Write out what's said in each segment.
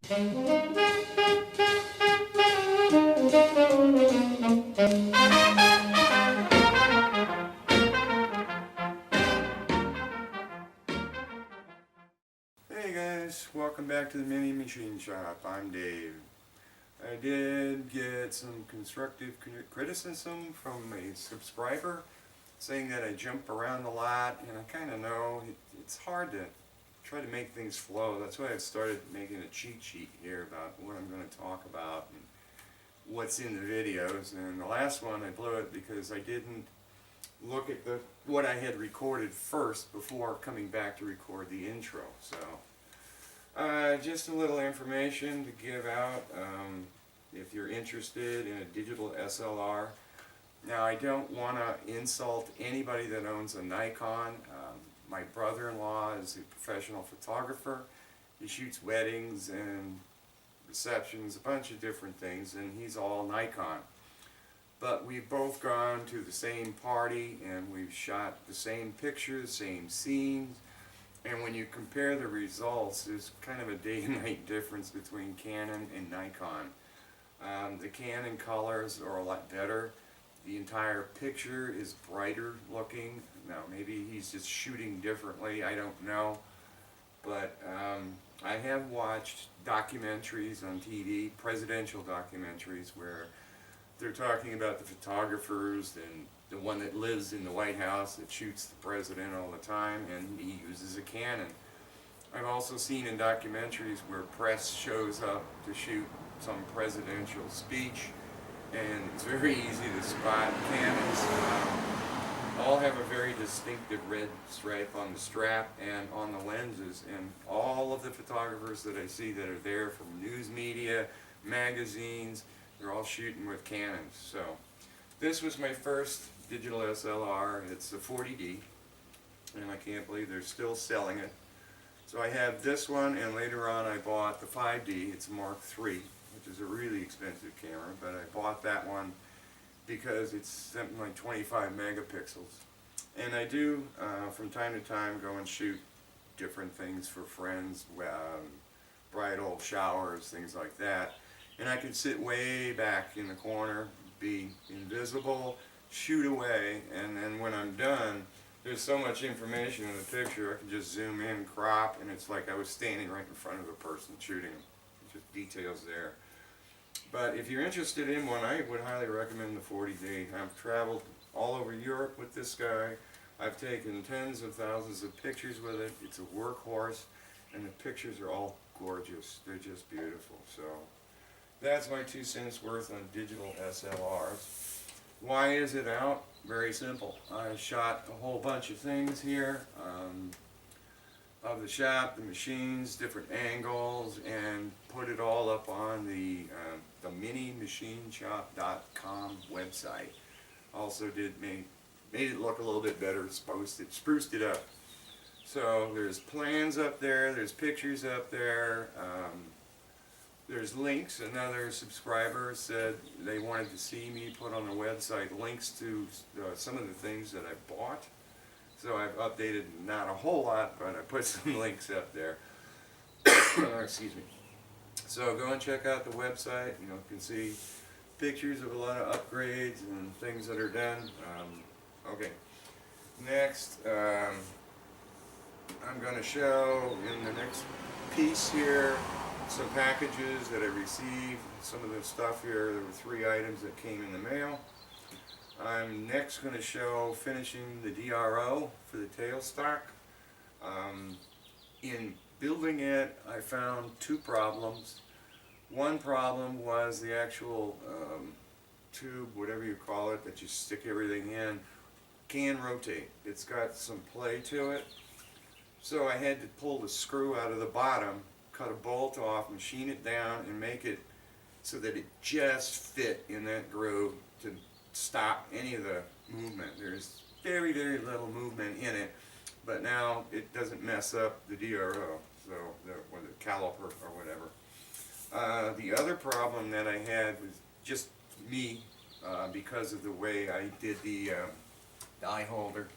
Hey guys, welcome back to the Mini Machine Shop. I'm Dave. I did get some constructive criticism from a subscriber saying that I jump around a lot, and I kind of know it's hard to try to make things flow. That's why I've started making a cheat sheet here about what I'm going to talk about and what's in the videos. And the last one I blew it because I didn't look at what I had recorded first before coming back to record the intro. So just a little information to give out if you're interested in a digital SLR. Now, I don't want to insult anybody that owns a Nikon. My brother-in-law is a professional photographer. He shoots weddings and receptions, a bunch of different things, and he's all Nikon. But we've both gone to the same party and we've shot the same pictures, same scenes. And when you compare the results, there's kind of a day and night difference between Canon and Nikon. The Canon colors are a lot better. The entire picture is brighter looking. Now maybe he's just shooting differently, I don't know. But I have watched documentaries on TV, presidential documentaries, where they're talking about the photographers and the one that lives in the White House that shoots the president all the time, and he uses a Canon. I've also seen in documentaries where press shows up to shoot some presidential speech, and it's very easy to spot Canons. All have a very distinctive red stripe on the strap and on the lenses, and all of the photographers that I see that are there from news media, magazines, they're all shooting with Canons. So this was my first digital SLR. It's the 40D, and I can't believe they're still selling it. So I have this one, and later on I bought the 5D. It's a Mark III, which is a really expensive camera, but I bought that one because it's something like 25 megapixels. And I do, from time to time, go and shoot different things for friends, bridal showers, things like that. And I can sit way back in the corner, be invisible, shoot away, and then when I'm done, there's so much information in the picture, I can just zoom in, crop, and it's like I was standing right in front of the person shooting them. Just details there. But if you're interested in one, I would highly recommend the 40D. I've traveled all over Europe with this guy. I've taken tens of thousands of pictures with it. It's a workhorse, and the pictures are all gorgeous. They're just beautiful. So that's my 2 cents worth on digital SLRs. Why is it out? Very simple. I shot a whole bunch of things here of the shop, the machines, different angles, and put it all up on the minimachineshop.com website. Also made it look a little bit better, spruced it up. So there's plans up there, there's pictures up there, there's links. Another subscriber said they wanted to see me put on the website links to some of the things that I bought. So I've updated, not a whole lot, but I put some links up there. Excuse me. So go and check out the website. You can see pictures of a lot of upgrades and things that are done. Okay. Next, I'm going to show in the next piece here some packages that I received. Some of the stuff here, there were 3 items that came in the mail. I'm next going to show finishing the DRO for the tailstock. In building it, I found 2 problems. One problem was the actual tube, whatever you call it, that you stick everything in, can rotate. It's got some play to it. So I had to pull the screw out of the bottom, cut a bolt off, machine it down, and make it so that it just fit in that groove to stop any of the movement. There's very, very little movement in it, but now it doesn't mess up the DRO, so or the caliper or whatever. The other problem that I had was just me, because of the way I did the eye holder.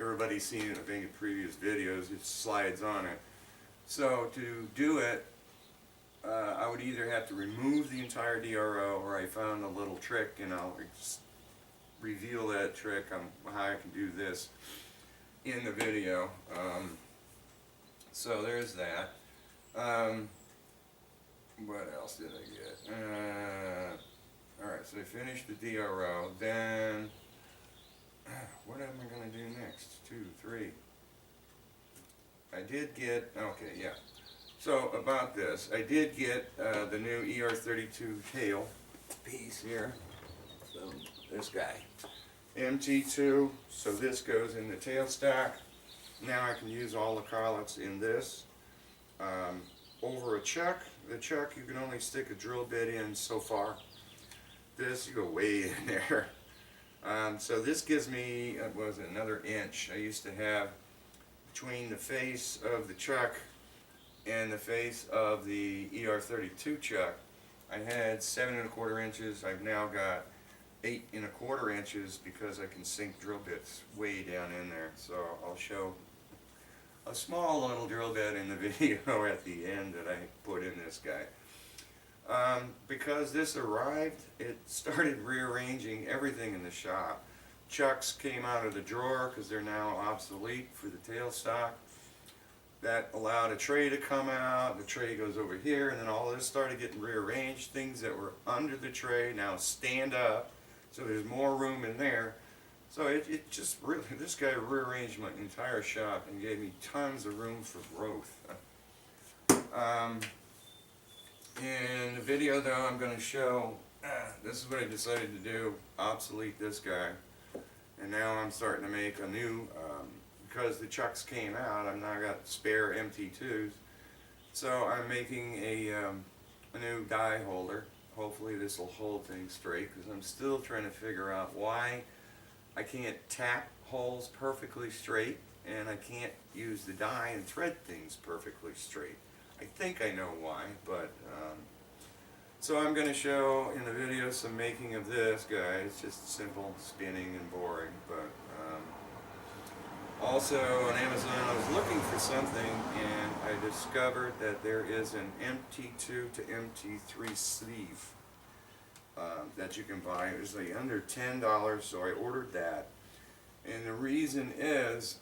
Everybody's seen it, I think, in previous videos. It slides on it. So to do it, would either have to remove the entire DRO, or I found a little trick, and I'll reveal that trick on how I can do this in the video. So there's that. What else did I get? Alright, so I finished the DRO. Then, what am I going to do next? 2, 3. I did get, okay, yeah. So about this, I did get the new ER32 tail piece here. So this guy, MT2. So this goes in the tailstock. Now I can use all the collets in this. Over a chuck, the chuck you can only stick a drill bit in so far. This you go way in there. So this gives me, what was it, another inch. I used to have between the face of the chuck and the face of the ER32 chuck, I had 7 1/4 inches. I've now got 8 1/4 inches because I can sink drill bits way down in there. So I'll show a small little drill bit in the video at the end that I put in this guy. Because this arrived, it started rearranging everything in the shop. Chucks came out of the drawer because they're now obsolete for the tailstock. That allowed a tray to come out. The tray goes over here, and then all this started getting rearranged. Things that were under the tray now stand up, so there's more room in there. So it just really, this guy rearranged my entire shop and gave me tons of room for growth. In the video though, I'm going to show, this is what I decided to do, obsolete this guy. And now I'm starting to make a new, because the chucks came out, I've now got spare MT2s. So I'm making a new die holder. Hopefully this will hold things straight, because I'm still trying to figure out why I can't tap holes perfectly straight, and I can't use the die and thread things perfectly straight. I think I know why, but so I'm going to show in the video some making of this guy. It's just simple spinning and boring, but also on Amazon I was looking for something and I discovered that there is an MT2 to MT3 sleeve that you can buy. It was like under $10, so I ordered that. And the reason is,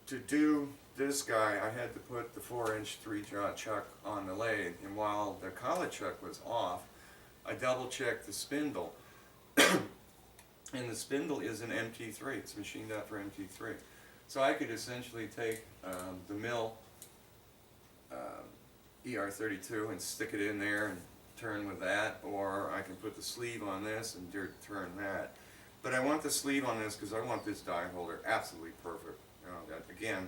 to do this guy, I had to put the 4-inch 3-jaw chuck on the lathe, and while the collet chuck was off, I double-checked the spindle. And the spindle is an MT3. It's machined out for MT3. So I could essentially take the mill ER32 and stick it in there and turn with that, or I can put the sleeve on this and turn that. But I want the sleeve on this because I want this die holder absolutely perfect. You know, that, again,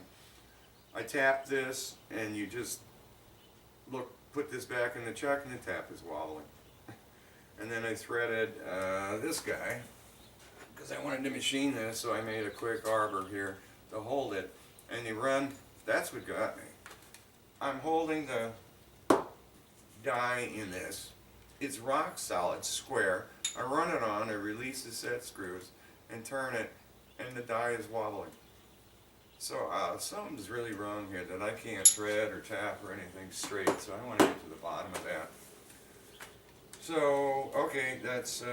I tap this and you just put this back in the chuck and the tap is wobbling. And then I threaded this guy because I wanted to machine this, so I made a quick arbor here to hold it. And you run, that's what got me. I'm holding the die in this. It's rock solid, square. I run it on, I release the set screws and turn it, and the die is wobbling. So something's really wrong here that I can't thread or tap or anything straight, so I want to get to the bottom of that. So, okay, that's it.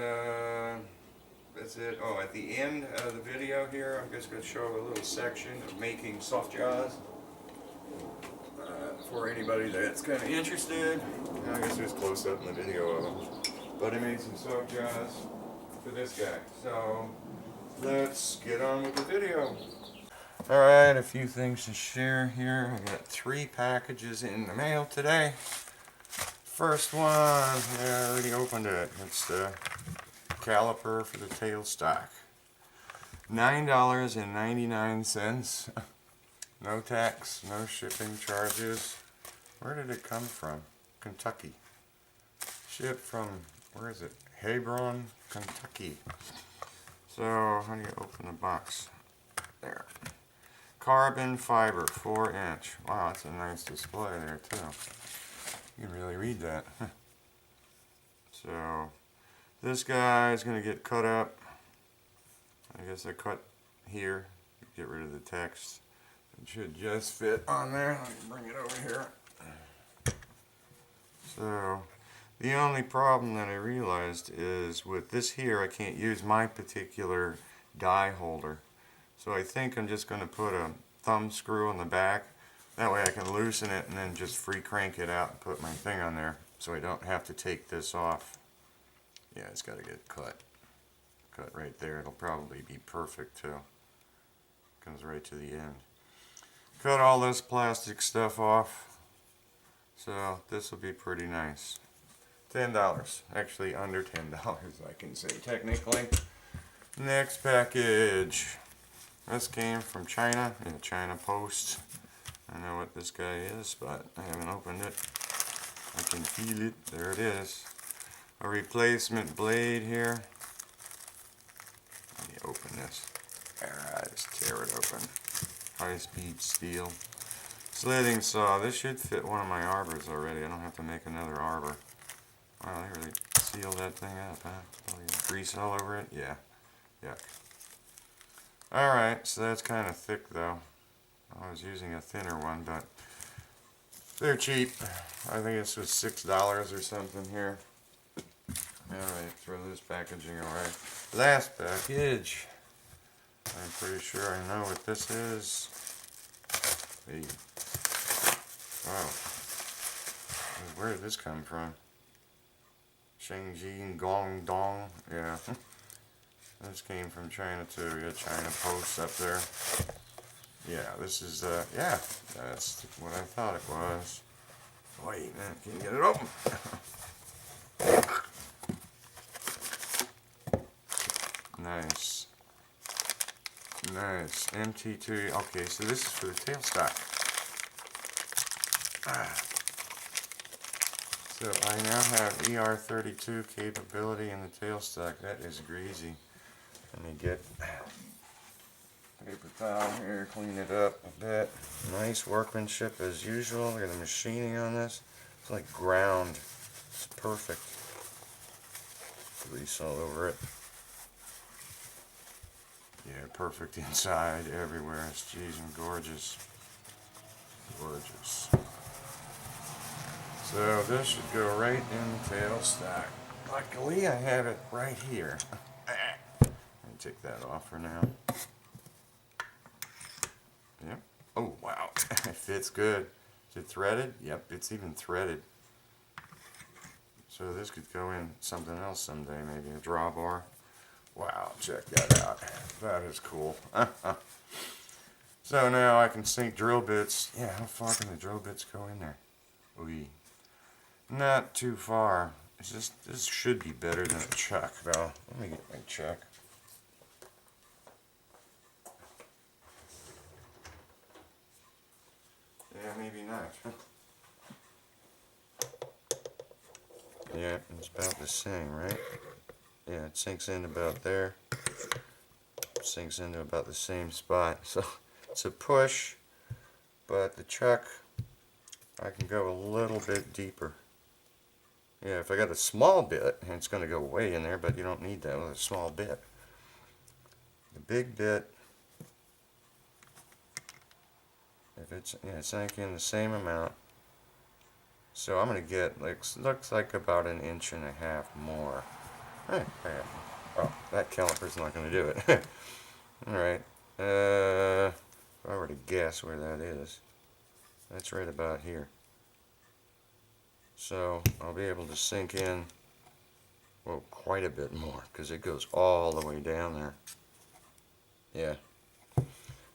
Oh, at the end of the video here, I'm just going to show a little section of making soft jaws for anybody that's kind of interested. I guess there's close up in the video of them. But I made some soft jaws for this guy. So, let's get on with the video. Alright, a few things to share here. I got 3 packages in the mail today. First one, I already opened it. It's the caliper for the tailstock. $9.99. No tax, no shipping charges. Where did it come from? Kentucky. Shipped from, where is it? Hebron, Kentucky. So, how do you open the box? There. Carbon fiber, 4-inch. Wow, that's a nice display there too. You can really read that. So, this guy is going to get cut up. I guess I cut here. Get rid of the text. It should just fit on there. Let me bring it over here. So the only problem that I realized is with this here, I can't use my particular die holder. So I think I'm just going to put a thumb screw on the back. That way I can loosen it and then just free crank it out and put my thing on there so I don't have to take this off. Yeah, it's got to get cut. Cut right there. It'll probably be perfect too. Comes right to the end. Cut all this plastic stuff off. So this will be pretty nice. $10. Actually under $10 I can say technically. Next package. This came from China, in China Post. I know what this guy is, but I haven't opened it. I can feel it. There it is. A replacement blade here. Let me open this. Alright, just tear it open. High-speed steel. Slitting saw. This should fit one of my arbors already. I don't have to make another arbor. Wow, they really sealed that thing up, huh? Oh, yeah. Grease all over it? Yeah. Yuck. Alright, so that's kind of thick though. I was using a thinner one, but they're cheap. I think this was $6 or something here. Alright, throw this packaging away. Last package. I'm pretty sure I know what this is. Hey. Wow. Where did this come from? Shengjing Guangdong. Yeah. This came from China too. Yeah, China Post up there. Yeah, this is, yeah, that's what I thought it was. Wait, man, can you get it open? Nice. Nice. MT2. Okay, so this is for the tailstock. So I now have ER32 capability in the tailstock. That is greasy. Let me get paper towel here, clean it up a bit. Nice workmanship as usual. Look at the machining on this. It's like ground. It's perfect. Grease all over it. Yeah, perfect inside, everywhere. It's jeez and gorgeous. Gorgeous. So this should go right in the tailstock. Luckily I have it right here. Let me take that off for now. Yep. Oh wow, it fits good. Is it threaded? Yep, it's even threaded. So this could go in something else someday, maybe a drawbar. Wow, check that out. That is cool. So now I can sink drill bits. Yeah, how far can the drill bits go in there? Ooh. Not too far. It's just, this should be better than a chuck. Well, let me get my chuck. Yeah, maybe not. Yeah, it's about the same, right? Yeah, it sinks in about there. Sinks into about the same spot. So it's a push, but the chuck, I can go a little bit deeper. Yeah, if I got a small bit, it's going to go way in there, but you don't need that with a small bit. The big bit, if it's, yeah, it sank in the same amount. So I'm going to get, like, looks like about 1.5 inches more. Well, that caliper's not going to do it. Alright, if I were to guess where that is, that's right about here. So I'll be able to sink in, well, quite a bit more, because it goes all the way down there. Yeah.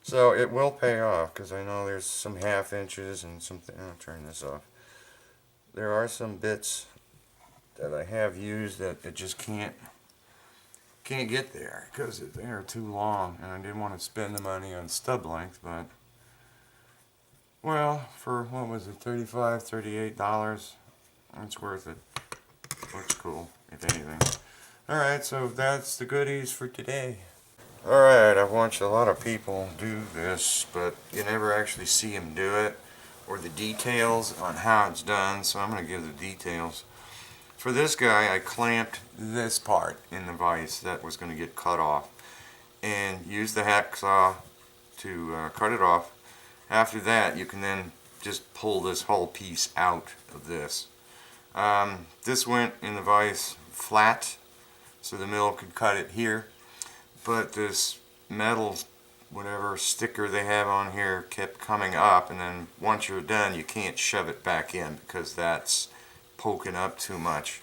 So it will pay off, because I know there's some 1/2 inches and something. I'll turn this off. There are some bits that I have used that it just can't get there because they are too long, and I didn't want to spend the money on stub length, but well, for what was it, $35, $38, it's worth it. Looks cool, if anything. Alright, so that's the goodies for today. Alright, I've watched a lot of people do this, but you never actually see them do it, or the details on how it's done, so I'm going to give the details. For this guy, I clamped this part in the vise that was going to get cut off, and used the hacksaw to cut it off. After that, you can then just pull this whole piece out of this. This went in the vise flat, so the mill could cut it here, but this metal whatever sticker they have on here kept coming up, and then once you're done you can't shove it back in because that's poking up too much.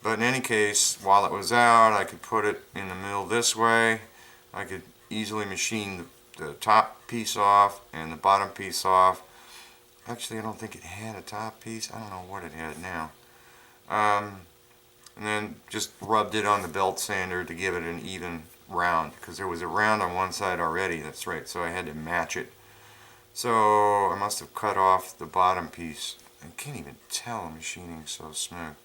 But in any case, while it was out, I could put it in the mill this way. I could easily machine the top piece off and the bottom piece off. Actually, I don't think it had a top piece. I don't know what it had now. And then just rubbed it on the belt sander to give it an even round, because there was a round on one side already. That's right, so I had to match it. So I must have cut off the bottom piece. I can't even tell machining so smooth.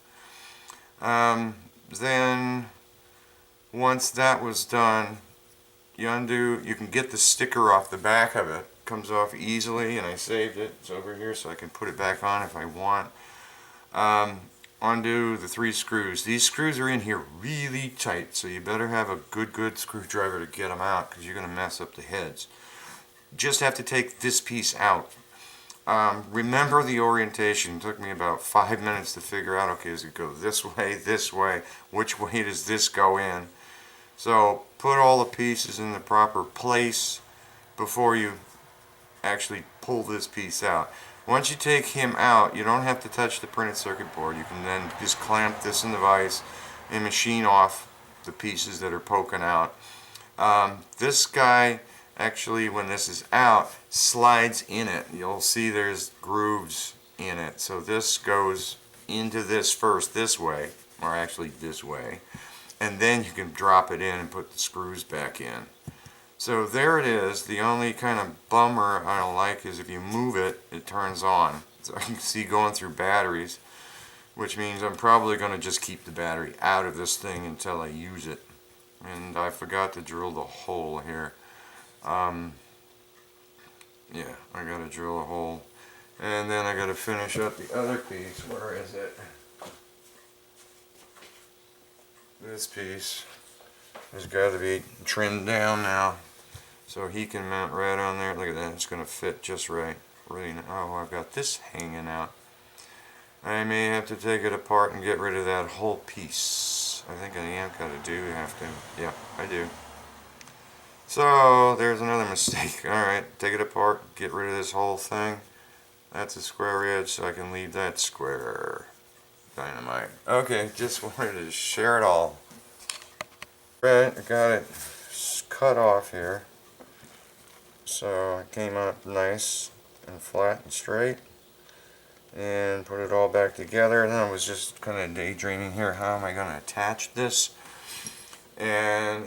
Then once that was done, you undo, you can get the sticker off the back of it. Comes off easily, and I saved it. It's over here so I can put it back on if I want. Undo the 3 screws. These screws are in here really tight, so you better have a good screwdriver to get them out, because you're going to mess up the heads. Just have to take this piece out. Remember the orientation. It took me about 5 minutes to figure out, okay, does it go this way, which way does this go in? So put all the pieces in the proper place before you actually pull this piece out. Once you take him out, you don't have to touch the printed circuit board. You can then just clamp this in the vise and machine off the pieces that are poking out. This guy, actually, when this is out, slides in it. You'll see there's grooves in it. So this goes into this first this way, or actually this way, and then you can drop it in and put the screws back in. So there it is. The only kind of bummer I don't like is if you move it, it turns on. So you can see going through batteries, which means I'm probably going to just keep the battery out of this thing until I use it. And I forgot to drill the hole here. Yeah, I got to drill a hole. And then I got to finish up the other piece. Where is it? This piece has got to be trimmed down now, so he can mount right on there. Look at that, it's going to fit just right. Really, oh, I've got this hanging out. I may have to take it apart and get rid of that whole piece. I think I am going to do have to. Yeah, I do. So there's another mistake. Alright, take it apart, get rid of this whole thing. That's a square edge, so I can leave that square. Dynamite. Okay, just wanted to share it all. Right, I got it cut off here. So it came out nice and flat and straight. And put it all back together. And then I was just kind of daydreaming here, how am I going to attach this? And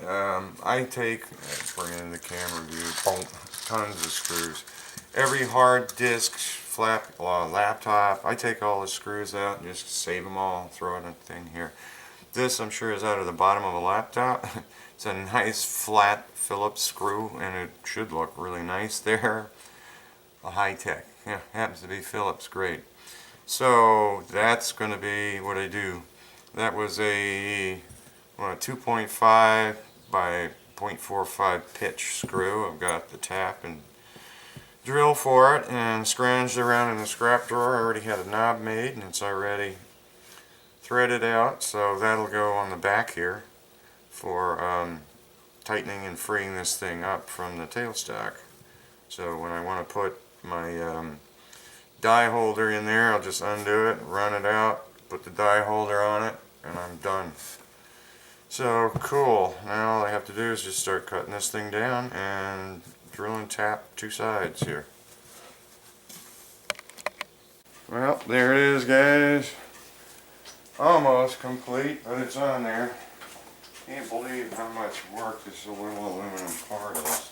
I take, let's bring in the camera view, boom, tons of screws. Every hard disk, laptop, I take all the screws out and just save them all, throw it in a thing here. This, I'm sure, is out of the bottom of a laptop. It's a nice flat Phillips screw, and it should look really nice there. A high-tech, yeah, happens to be Phillips, great. So that's going to be what I do. That was a 2.5 by 0.45 pitch screw. I've got the tap and drill for it, and scrounged around in the scrap drawer. I already had a knob made, and it's already threaded out, so that'll go on the back here for tightening and freeing this thing up from the tailstock. So when I want to put my die holder in there, I'll just undo it, run it out, put the die holder on it, and I'm done. So cool. Now all I have to do is just start cutting this thing down and drill and tap 2 sides here. Well, there it is, guys. Almost complete, but it's on there. Can't believe how much work this little aluminum part is.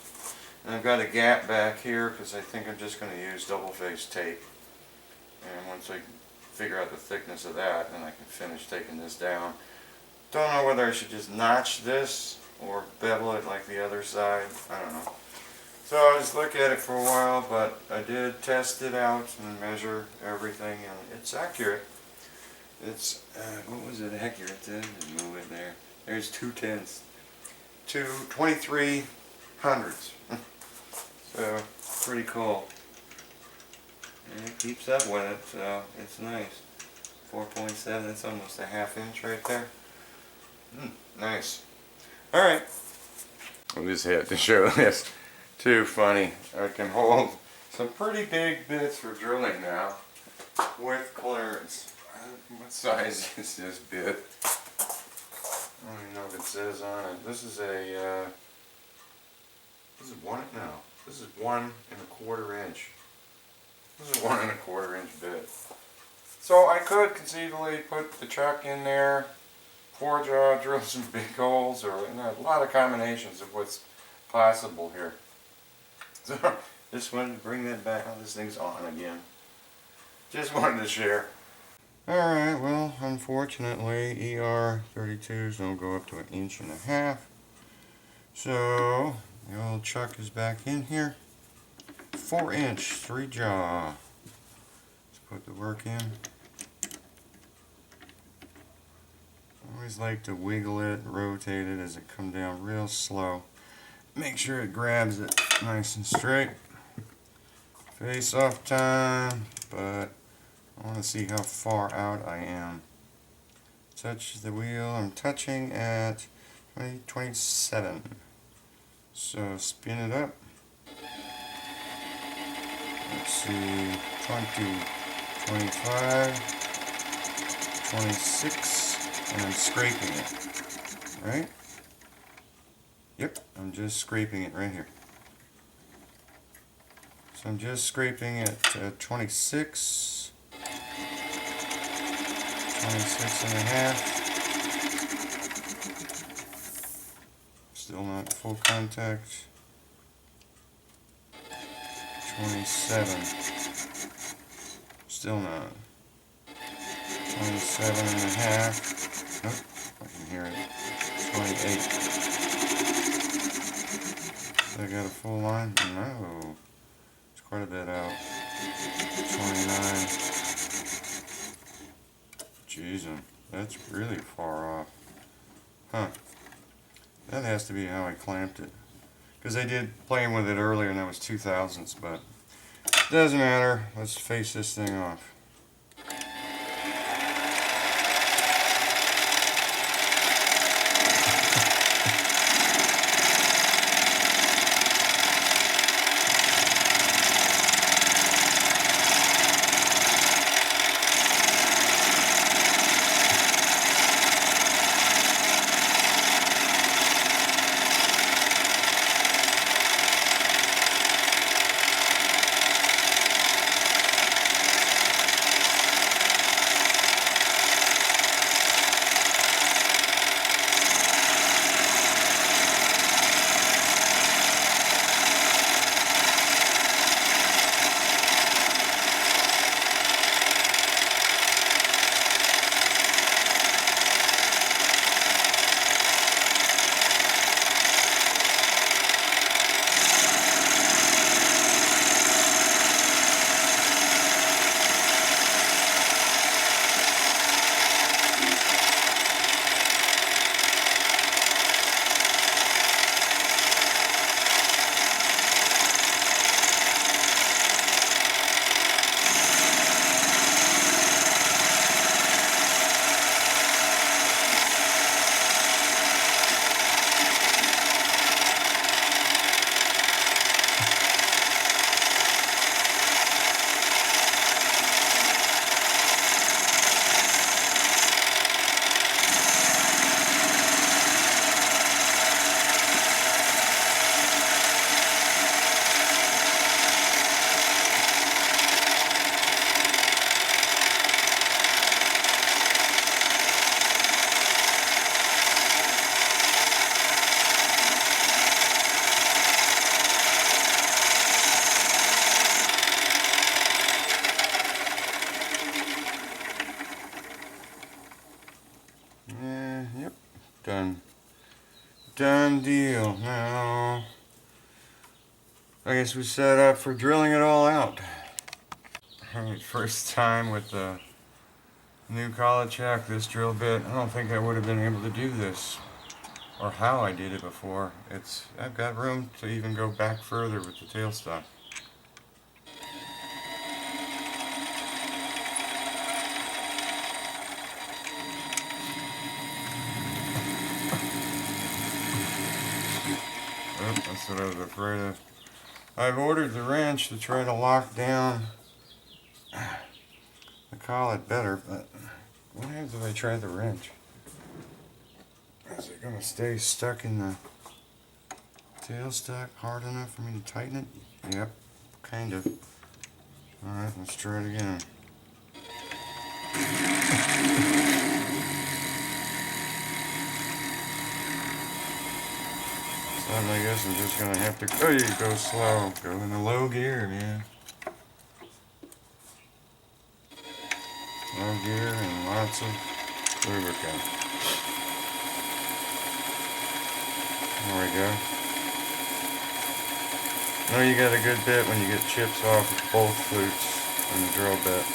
And I've got a gap back here because I think I'm just going to use double-faced tape. And once I figure out the thickness of that, then I can finish taking this down. Don't know whether I should just notch this or bevel it like the other side. I don't know. So I'll just look at it for a while, but I did test it out and measure everything, and it's accurate. It's, what was it accurate to? Move it there. There's 2/10. 23/100. So, pretty cool. And it keeps up with it, so it's nice. 4.7, that's almost a ½ inch right there. Nice. Alright. I just had to show this. Too funny. I can hold some pretty big bits for drilling now with clearance. What size is this bit? I don't even know if it says on it. This is a, this is 1¼ inch. This is 1¼ inch bit. So I could conceivably put the chuck in there, 4-jaw, drill some big holes, or a lot of combinations of what's possible here. So just wanted to bring that back. Oh, this thing's on again. Just wanted to share. Alright, well, unfortunately, ER32s don't go up to 1.5 inches. So, the old chuck is back in here. 4-inch, 3-jaw. Let's put the work in. I always like to wiggle it, rotate it as it comes down real slow. Make sure it grabs it nice and straight. Face off time, but I want to see how far out I am. Touch the wheel. I'm touching at 27. So spin it up. Let's see, 20, 25, 26, and I'm scraping it. Right? Yep, I'm just scraping it right here. So I'm just scraping it to 26, 26.5. Still not full contact. 27. Still not. 27.5. Nope, I can hear it. 28. So I got a full line? No. It's quite a bit out. 29. Jeez, that's really far off. Huh. That has to be how I clamped it. Because I did playing with it earlier and that was 2000s, but doesn't matter. Let's face this thing off. Yep, done. Done deal. Now, I guess we set up for drilling it all out. Alright, first time with the new collet chuck, this drill bit. I don't think I would have been able to do this, or how I did it before. I've got room to even go back further with the tailstock. what I was afraid of. I've ordered the wrench to try to lock down the collet better, but what happens if I try the wrench? Is it going to stay stuck in the tailstock hard enough for me to tighten it? Yep, kind of. Alright, let's try it again. So I guess I'm just going to have to go slow. Go in the low gear, man. Low gear and lots of lubricant. There we go. Now you got a good bit when you get chips off both flutes and the drill bit.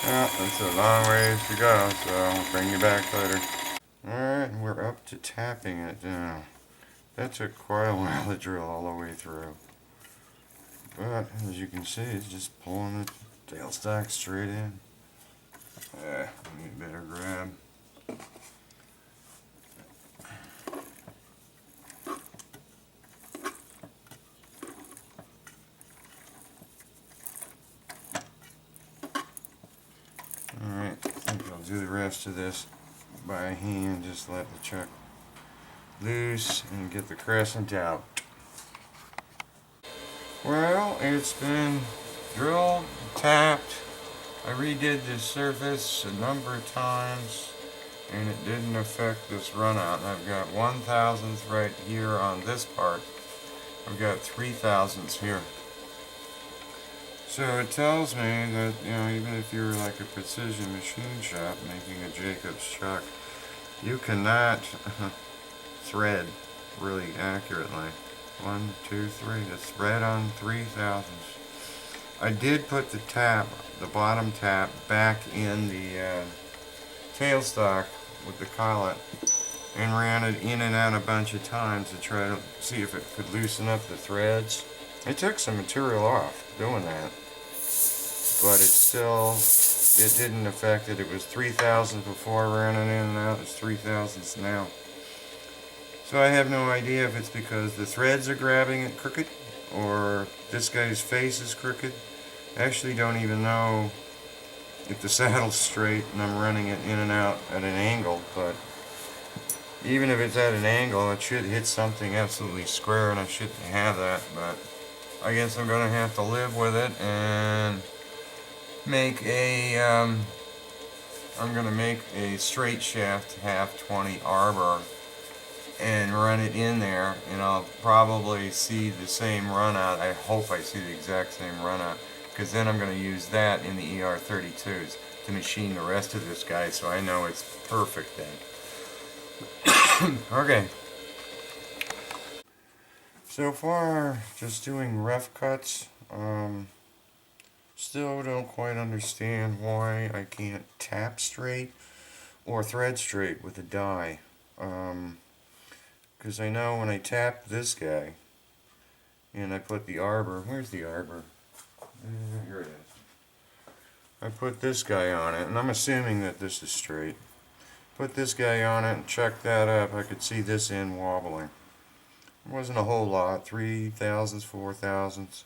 Well, that's a long ways to go, so I'll bring you back later. Alright, we're up to tapping it now. That took quite a while to drill all the way through. But, as you can see, it's just pulling the tailstock straight in. I need a better grab. Alright, I think I'll do the rest of this by hand, just let the chuck loose and get the crescent out. Well, it's been drilled, tapped. I redid the surface a number of times and it didn't affect this run out. I've got 1/1000th right here on this part. I've got 3/1000ths here. So it tells me that, you know, even if you're like a precision machine shop making a Jacobs chuck, you cannot thread really accurately. 1, 2, 3. It's thread on 3/1000ths. I did put the tap, the bottom tap, back in the tailstock with the collet and ran it in and out a bunch of times to try to see if it could loosen up the threads. It took some material off doing that, but it didn't affect it. It was 3/1000 before I ran it in and out. It's 3/1000 now. So I have no idea if it's because the threads are grabbing it crooked or this guy's face is crooked. I actually don't even know if the saddle's straight and I'm running it in and out at an angle, but even if it's at an angle, it should hit something absolutely square and I shouldn't have that, but I guess I'm going to have to live with it and make a, I'm going to make a straight shaft half 20 arbor and run it in there, and I'll probably see the same run out. I hope I see the exact same run out, because then I'm going to use that in the ER32s to machine the rest of this guy so I know it's perfect then. Okay. So far, just doing rough cuts. Still don't quite understand why I can't tap straight or thread straight with a die. Because I know when I tap this guy and I put the arbor, where's the arbor? Here it is. I put this guy on it, and I'm assuming that this is straight. Put this guy on it and check that up. I could see this end wobbling. It wasn't a whole lot, 3/1000ths, 4/1000ths.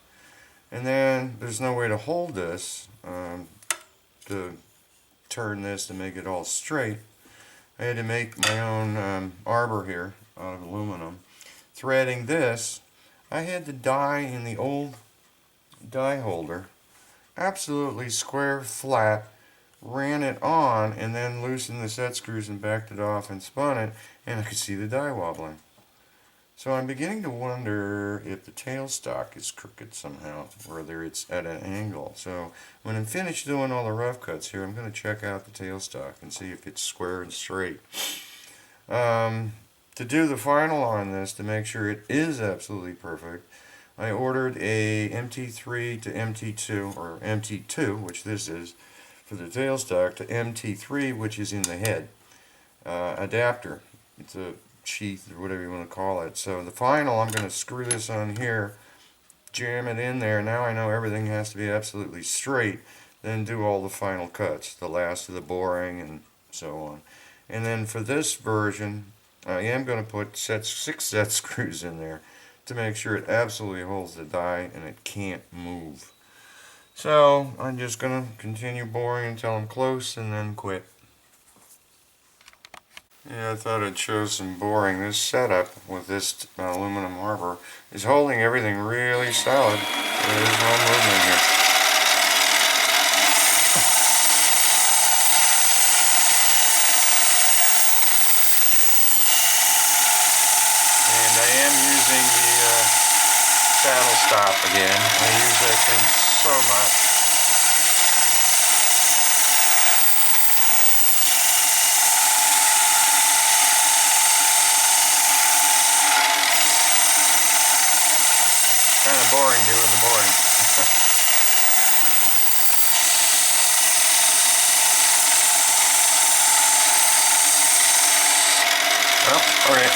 And then there's no way to hold this, to turn this to make it all straight. I had to make my own arbor here out of aluminum. Threading this, I had the die in the old die holder absolutely square flat ran it on and then loosened the set screws and backed it off and spun it, and I could see the die wobbling. So I'm beginning to wonder if the tailstock is crooked somehow, whether it's at an angle. So when I'm finished doing all the rough cuts here, I'm going to check out the tailstock and see if it's square and straight. To do the final on this, to make sure it is absolutely perfect, I ordered a MT3 to MT2, or MT2, which this is, for the tailstock, to MT3, which is in the head adapter. It's a sheath, or whatever you want to call it. So the final, I'm going to screw this on here, jam it in there. Now I know everything has to be absolutely straight. Then do all the final cuts, the last of the boring and so on. And then for this version, I am going to put 6 set screws in there to make sure it absolutely holds the die and it can't move. So I'm just going to continue boring until I'm close and then quit. Yeah, I thought I'd show some boring. This setup with this aluminum harbor is holding everything really solid. There's no movement here. And I am using the saddle stop again. I use that thing so much. Kind of boring doing the boring. Well, alright.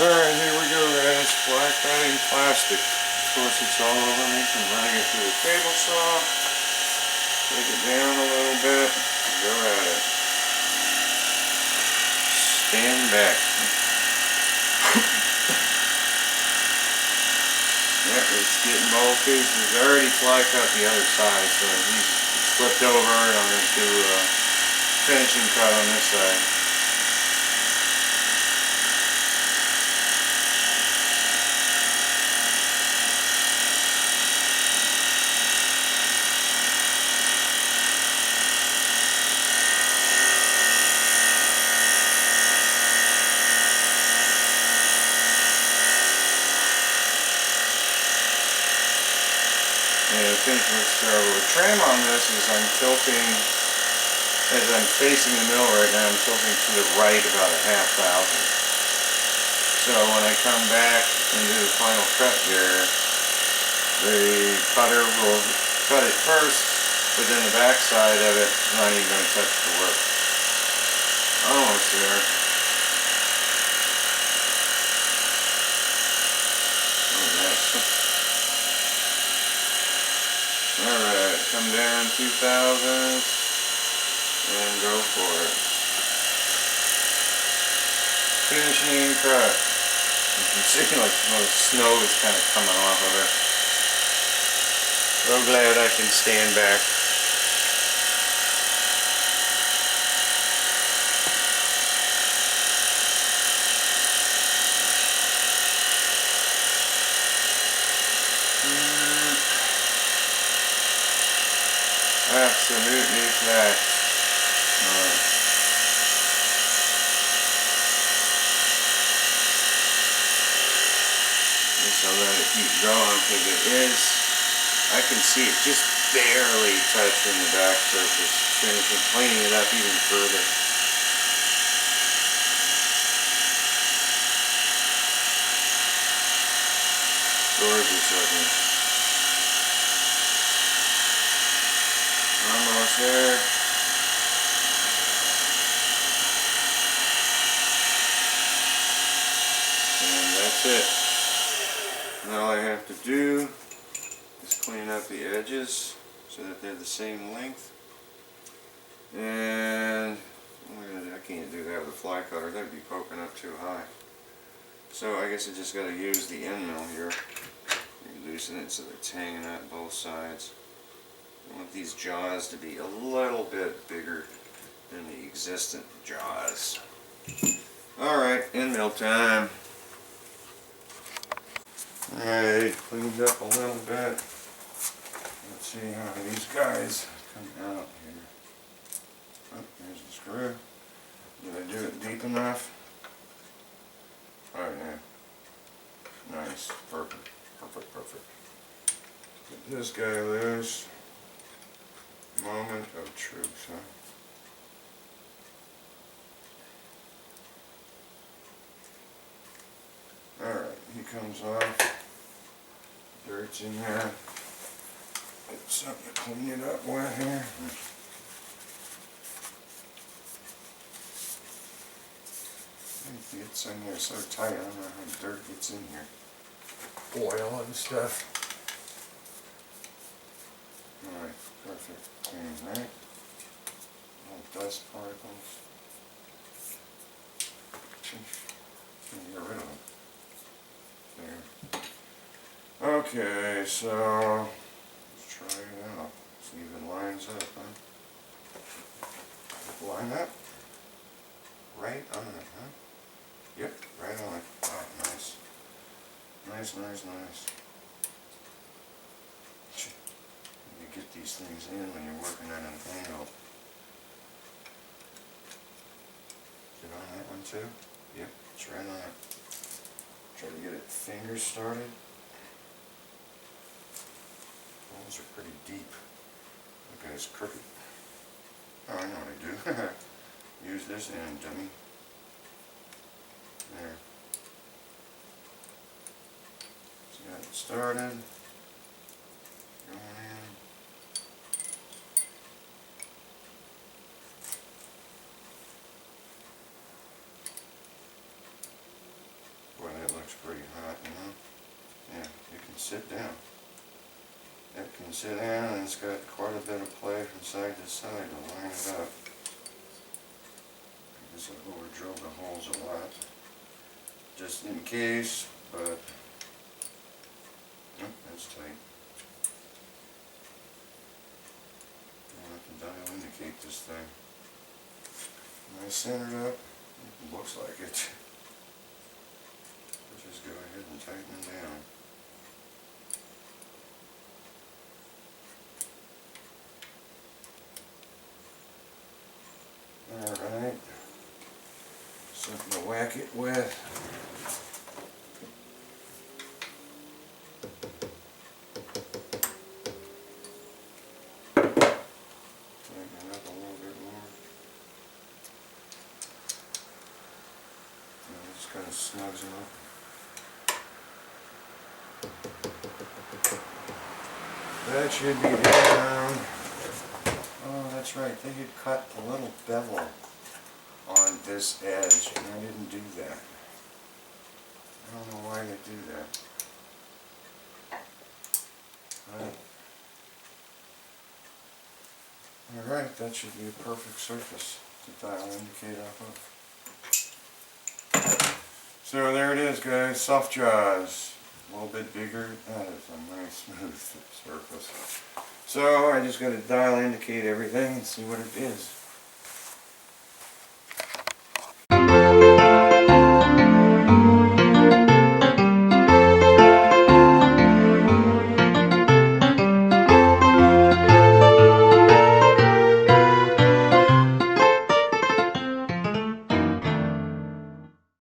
Alright, here we go guys. Black batting plastic. Of course it's all over me. I'm running it through the table saw. Take it down a little bit. Go at it. Stand back. Yep, it's getting bulky. We've already fly cut the other side, so he's flipped over and I'm going to do a finishing cut on this side. Yeah, finish looks terrible. The trim on this is I'm tilting, as I'm facing the mill right now, I'm tilting to the right about a half-thousand. So when I come back and do the final cut here, the cutter will cut it first, but then the back side of it is not even going to touch the work. Almost there. Oh, nice. Alright, come down 2,000 and go for it. Finishing cut. You can see like the snow is kind of coming off of it. So glad I can stand back. Absolutely flat. Just I'll let it keep going because it is, I can see it just barely touching the back surface, finishing, cleaning it up even further. Gorgeous looking. Almost there. And that's it. Now all I have to do is clean up the edges so that they're the same length. And I can't do that with a fly cutter, that'd be poking up too high. So I guess I just got to use the end mill here. Loosen it so that it's hanging out both sides. I want these jaws to be a little bit bigger than the existent jaws. Alright, end mill time. Alright, cleaned up a little bit. Let's see how these guys come out here. Oh, there's the screw. Did I do it deep enough? Oh yeah. Nice. Perfect. Perfect, perfect. Get this guy loose. Moment of truth, huh? Alright, he comes off. Dirt's in there. Get something to clean it up with here. It gets in there so tight, I don't know how dirt gets in here. Oil and stuff. Alright, perfect. Clean, right? Little dust particles. Get rid of them. There. Okay, so let's try it out. See if it lines up, huh? Line up? Right on it, huh? Yep, right on it. Oh, nice. Nice, nice, nice. You get these things in when you're working at an angle. Is it on that one too? Yep, it's right on it. Try to get it fingers started. Holes are pretty deep. Look at it's crooked. Oh, I know what I do. Use this end, dummy. There. So got it started. Going in. Boy, that looks pretty hot, you know? Yeah, you can sit down. It can sit down and it's got quite a bit of play from side to side to line it up. I guess I over drilled the holes a lot. Just in case, but oh, that's tight. I'll have to dial indicate this thing. When I center it up, it looks like it. Let's just go ahead and tighten it down. Alright, something to whack it with. Tighten it up a little bit more. And it just kind of snugs them up. That should be down. Oh, that's right. They had cut a little bevel on this edge, and I didn't do that. I don't know why they do that. Alright, that should be a perfect surface to dial indicate off of. So there it is, guys. Soft jaws. A little bit bigger. That is a nice smooth surface. So I just got to dial indicate everything and see what it is.